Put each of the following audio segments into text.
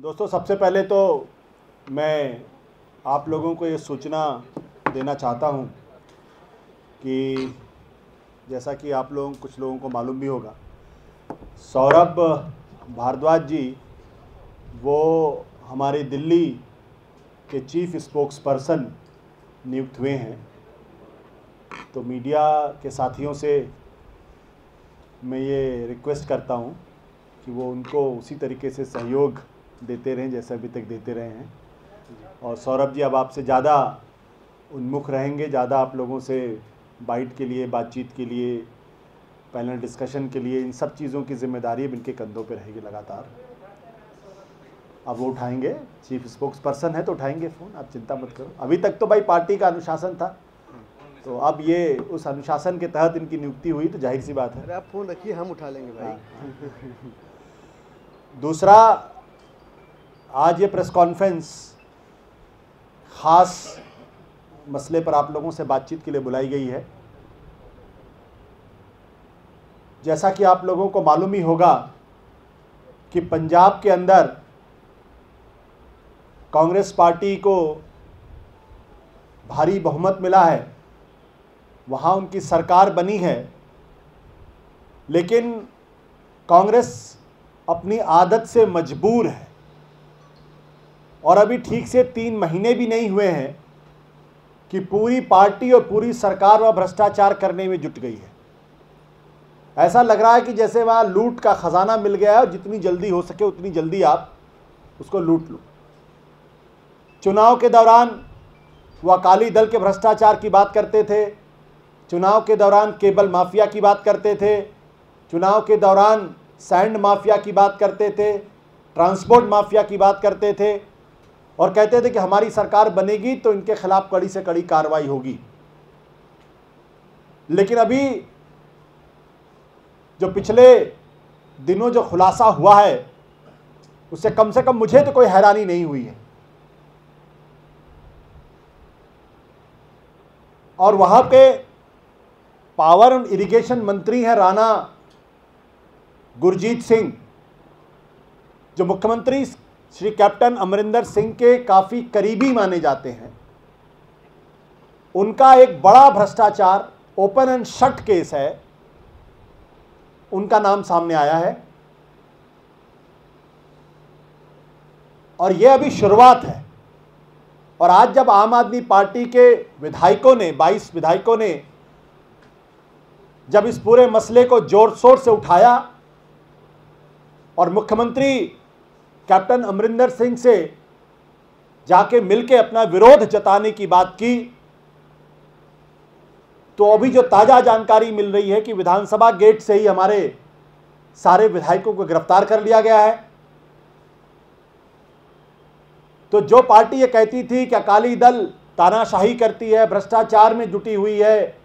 दोस्तों, सबसे पहले तो मैं आप लोगों को ये सूचना देना चाहता हूँ कि जैसा कि आप लोगों कुछ लोगों को मालूम भी होगा, सौरभ भारद्वाज जी वो हमारी दिल्ली के चीफ स्पोक्स पर्सन नियुक्त हुए हैं। तो मीडिया के साथियों से मैं ये रिक्वेस्ट करता हूँ कि वो उनको उसी तरीके से सहयोग देते रहें जैसे अभी तक देते रहे हैं। और सौरभ जी अब आपसे ज़्यादा उन्मुख रहेंगे, ज़्यादा आप लोगों से बाइट के लिए, बातचीत के लिए, पैनल डिस्कशन के लिए, इन सब चीज़ों की जिम्मेदारी अब इनके कंधों पे रहेगी लगातार। अब वो उठाएंगे, चीफ स्पोक्स पर्सन है तो उठाएंगे फ़ोन, आप चिंता मत करो। अभी तक तो भाई पार्टी का अनुशासन था, तो अब ये उस अनुशासन के तहत इनकी नियुक्ति हुई, तो जाहिर सी बात है। अरे आप फ़ोन रखिए, हम उठा लेंगे भाई। दूसरा, आज ये प्रेस कॉन्फ्रेंस ख़ास मसले पर आप लोगों से बातचीत के लिए बुलाई गई है। जैसा कि आप लोगों को मालूम ही होगा कि पंजाब के अंदर कांग्रेस पार्टी को भारी बहुमत मिला है, वहाँ उनकी सरकार बनी है, लेकिन कांग्रेस अपनी आदत से मजबूर है और अभी ठीक से 3 महीने भी नहीं हुए हैं कि पूरी पार्टी और पूरी सरकार वह भ्रष्टाचार करने में जुट गई है। ऐसा लग रहा है कि जैसे वहाँ लूट का खजाना मिल गया है और जितनी जल्दी हो सके उतनी जल्दी आप उसको लूट लो। चुनाव के दौरान वह अकाली दल के भ्रष्टाचार की बात करते थे, चुनाव के दौरान केबल माफिया की बात करते थे, चुनाव के दौरान सैंड माफिया की बात करते थे, ट्रांसपोर्ट माफिया की बात करते थे और कहते थे कि हमारी सरकार बनेगी तो इनके खिलाफ कड़ी से कड़ी कार्रवाई होगी। लेकिन अभी जो पिछले दिनों जो खुलासा हुआ है उससे कम मुझे तो कोई हैरानी नहीं हुई है। और वहां पे पावर एंड इरिगेशन मंत्री हैं राणा गुरजीत सिंह, जो मुख्यमंत्री श्री कैप्टन अमरिंदर सिंह के काफ़ी करीबी माने जाते हैं। उनका एक बड़ा भ्रष्टाचार, ओपन एंड शट केस है, उनका नाम सामने आया है और यह अभी शुरुआत है। और आज जब आम आदमी पार्टी के विधायकों ने, 22 विधायकों ने जब इस पूरे मसले को जोर शोर से उठाया और मुख्यमंत्री कैप्टन अमरिंदर सिंह से जाके मिलके अपना विरोध जताने की बात की, तो अभी जो ताजा जानकारी मिल रही है कि विधानसभा गेट से ही हमारे सारे विधायकों को गिरफ्तार कर लिया गया है। तो जो पार्टी ये कहती थी कि अकाली दल तानाशाही करती है, भ्रष्टाचार में जुटी हुई है,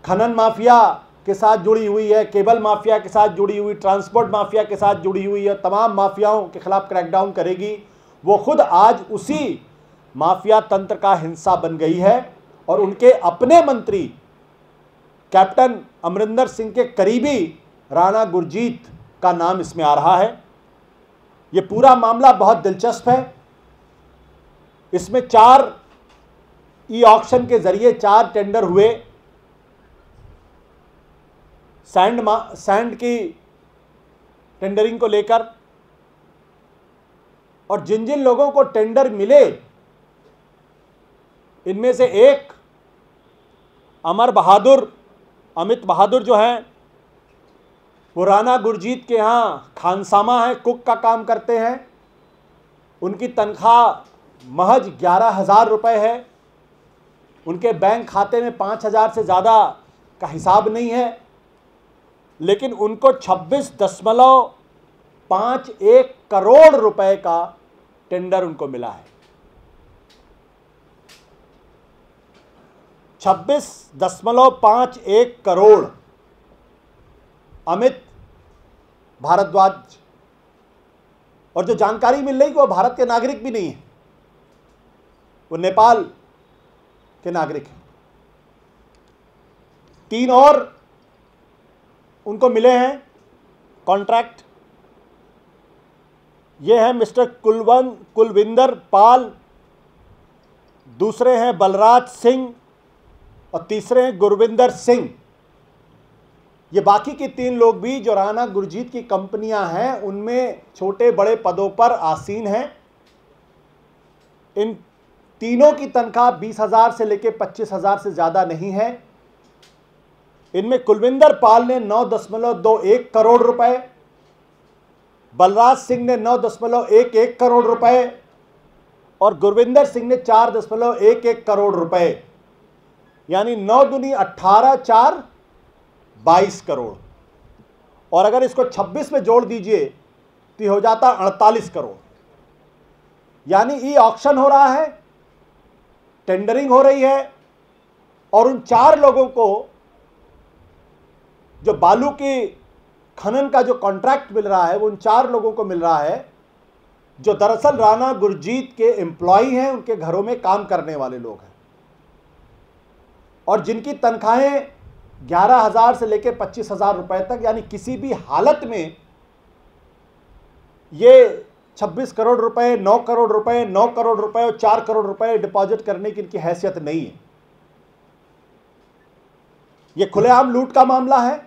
खनन माफिया के साथ जुड़ी हुई है, केबल माफिया के साथ जुड़ी हुई, ट्रांसपोर्ट माफिया के साथ जुड़ी हुई है, तमाम माफियाओं के खिलाफ क्रैकडाउन करेगी, वो खुद आज उसी माफिया तंत्र का हिस्सा बन गई है। और उनके अपने मंत्री कैप्टन अमरिंदर सिंह के करीबी राणा गुरजीत का नाम इसमें आ रहा है। ये पूरा मामला बहुत दिलचस्प है। इसमें 4 ई ऑक्शन के जरिए 4 टेंडर हुए सैंड की टेंडरिंग को लेकर, और जिन जिन लोगों को टेंडर मिले इनमें से एक अमित बहादुर जो हैं, वो राणा गुरजीत के यहाँ खानसामा है, कुक का काम करते हैं। उनकी तनख्वाह महज 11,000 रुपये है। उनके बैंक खाते में 5,000 से ज़्यादा का हिसाब नहीं है, लेकिन उनको 26.51 करोड़ रुपए का टेंडर उनको मिला है। 26.51 करोड़ अमित भारद्वाज। और जो जानकारी मिल रही है वो भारत के नागरिक भी नहीं है, वो नेपाल के नागरिक हैं। 3 और उनको मिले हैं कॉन्ट्रैक्ट, ये हैं मिस्टर कुलविंदर पाल, दूसरे हैं बलराज सिंह और तीसरे हैं गुरविंदर सिंह। ये बाकी के 3 लोग भी जो राणा गुरजीत की कंपनियां हैं उनमें छोटे बड़े पदों पर आसीन हैं। इन तीनों की तनख्वाह 20,000 से लेकर 25,000 से ज़्यादा नहीं है। इनमें कुलविंदर पाल ने 9.21 करोड़ रुपए, बलराज सिंह ने 9.11 करोड़ रुपए और गुरविंदर सिंह ने 4.11 करोड़ रुपए, यानी 9 दूनी 18, 4 22 करोड़। और अगर इसको 26 में जोड़ दीजिए तो हो जाता 48 करोड़। यानी ई ऑक्शन हो रहा है, टेंडरिंग हो रही है और उन 4 लोगों को जो बालू की खनन का जो कॉन्ट्रैक्ट मिल रहा है वो उन 4 लोगों को मिल रहा है जो दरअसल राणा गुरजीत के एम्प्लॉई हैं, उनके घरों में काम करने वाले लोग हैं और जिनकी तनख्वाहें 11,000 से लेकर 25,000 रुपए तक, यानी किसी भी हालत में ये 26 करोड़ रुपए, 9 करोड़ रुपए, 9 करोड़ रुपए और 4 करोड़ रुपए डिपॉजिट करने की इनकी हैसियत नहीं है। ये खुलेआम लूट का मामला है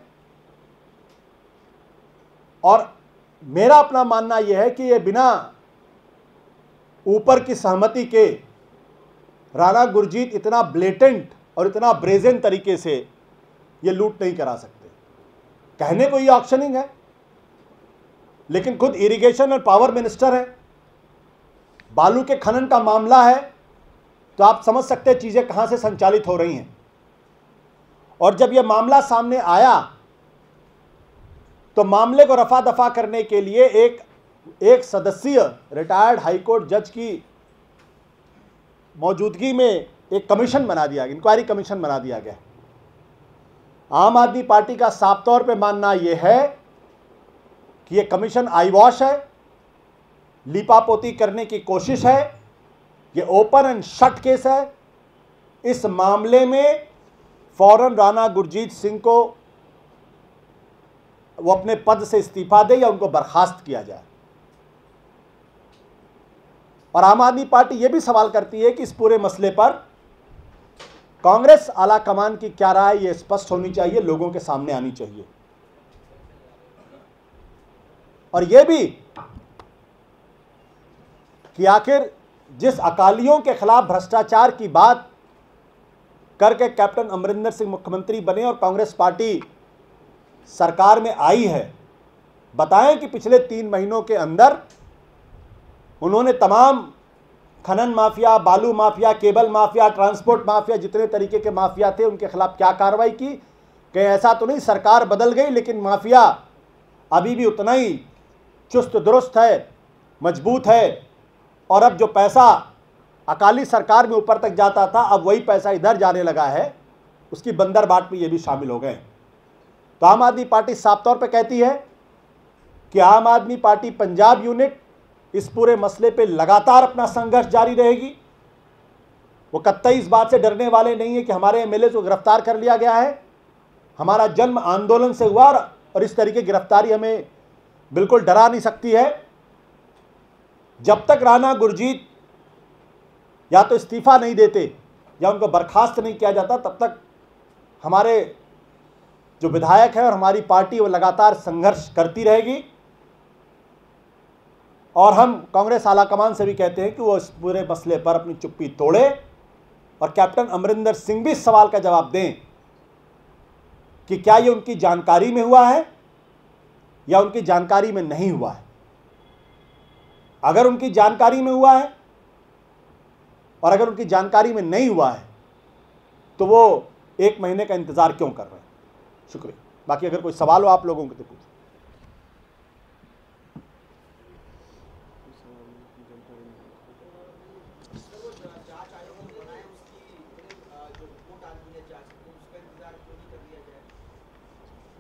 और मेरा अपना मानना यह है कि ये बिना ऊपर की सहमति के राणा गुरजीत इतना ब्लेटेंट और इतना ब्रेजन तरीके से ये लूट नहीं करा सकते। कहने को ये ऑक्शनिंग है, लेकिन खुद इरिगेशन और पावर मिनिस्टर है, बालू के खनन का मामला है, तो आप समझ सकते हैं चीजें कहां से संचालित हो रही हैं। और जब यह मामला सामने आया तो मामले को रफा दफा करने के लिए एक सदस्यीय रिटायर्ड हाईकोर्ट जज की मौजूदगी में एक कमीशन बना दिया गया, इंक्वायरी कमीशन बना दिया गया। आम आदमी पार्टी का साफ तौर पे मानना यह है कि यह कमीशन आईवॉश है, लीपापोती करने की कोशिश है, यह ओपन एंड शट केस है। इस मामले में फौरन राणा गुरजीत सिंह को वो अपने पद से इस्तीफा दे या उनको बर्खास्त किया जाए। और आम आदमी पार्टी ये भी सवाल करती है कि इस पूरे मसले पर कांग्रेस आला कमान की क्या राय, ये स्पष्ट होनी चाहिए, लोगों के सामने आनी चाहिए। और यह भी कि आखिर जिस अकालियों के खिलाफ भ्रष्टाचार की बात करके कैप्टन अमरिंदर सिंह मुख्यमंत्री बने और कांग्रेस पार्टी सरकार में आई है, बताएं कि पिछले 3 महीनों के अंदर उन्होंने तमाम खनन माफिया, बालू mafia, cable mafia, transport mafia, जितने तरीके के माफिया थे उनके खिलाफ क्या कार्रवाई की। कहीं ऐसा तो नहीं सरकार बदल गई लेकिन माफिया अभी भी उतना ही चुस्त दुरुस्त है, मजबूत है और अब जो पैसा अकाली सरकार में ऊपर तक जाता था अब वही पैसा इधर जाने लगा है, उसकी बंदरबाट में ये भी शामिल हो गए। तो आम आदमी पार्टी साफ तौर पे कहती है कि आम आदमी पार्टी पंजाब यूनिट इस पूरे मसले पे लगातार अपना संघर्ष जारी रहेगी। वो कतई इस बात से डरने वाले नहीं है कि हमारे एमएलए को गिरफ्तार कर लिया गया है। हमारा जन्म आंदोलन से हुआ और इस तरीके की गिरफ्तारी हमें बिल्कुल डरा नहीं सकती है। जब तक राणा गुरजीत या तो इस्तीफा नहीं देते या उनको बर्खास्त नहीं किया जाता तब तक हमारे जो विधायक हैं और हमारी पार्टी वो लगातार संघर्ष करती रहेगी। और हम कांग्रेस आलाकमान से भी कहते हैं कि वो इस पूरे मसले पर अपनी चुप्पी तोड़े और कैप्टन अमरिंदर सिंह भी इस सवाल का जवाब दें कि क्या ये उनकी जानकारी में हुआ है या उनकी जानकारी में नहीं हुआ है। अगर उनकी जानकारी में हुआ है और अगर उनकी जानकारी में नहीं हुआ है तो वो 1 महीने का इंतजार क्यों कर रहे हैं। शुक्रिया। बाकी अगर कोई सवाल हो आप लोगों को तो पूछो।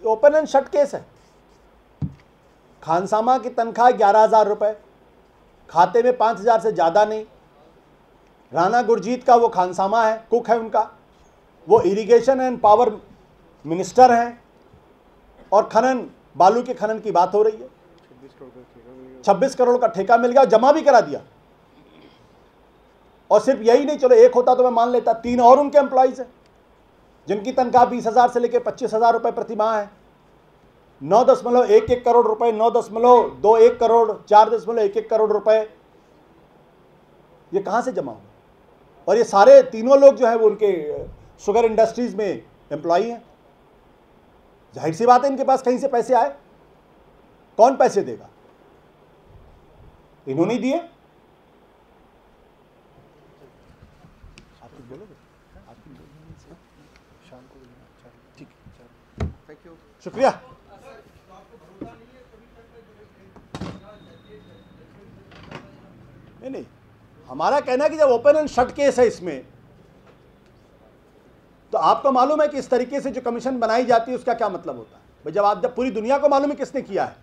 ओपन एंड शट केस है। खानसामा की तनख्वाह 11,000 रुपए, खाते में 5,000 से ज़्यादा नहीं। राणा गुरजीत का वो खानसामा है, कुक है उनका, वो इरिगेशन एंड पावर मिनिस्टर हैं और खनन, बालू के खनन की बात हो रही है। 26 करोड़ का ठेका मिल गया, जमा भी करा दिया। और सिर्फ यही नहीं, चलो एक होता तो मैं मान लेता, 3 और उनके एम्प्लॉइज हैं जिनकी तनख्वाह 20,000 से लेकर 25,000 रुपये प्रति माह है। 9.11 करोड़ रुपए, 9.21 करोड़, 4.11 करोड़ रुपए, ये कहाँ से जमा हुआ? और ये सारे तीनों लोग जो है वो उनके शुगर इंडस्ट्रीज में एम्प्लॉई हैं। जाहिर सी बात है इनके पास कहीं से पैसे आए, कौन पैसे देगा? इन्होंने ही दिए। आप कुछ बोलोगे? शाम को ठीक है, थैंक यू। शुक्रिया। नहीं, हमारा कहना है कि जब ओपन एंड शट केस है इसमें, तो आपको मालूम है कि इस तरीके से जो कमीशन बनाई जाती है उसका क्या मतलब होता है। भाई जब पूरी दुनिया को मालूम है किसने किया है,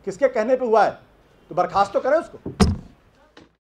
किसके कहने पे हुआ है, तो बर्खास्त तो करें उसको।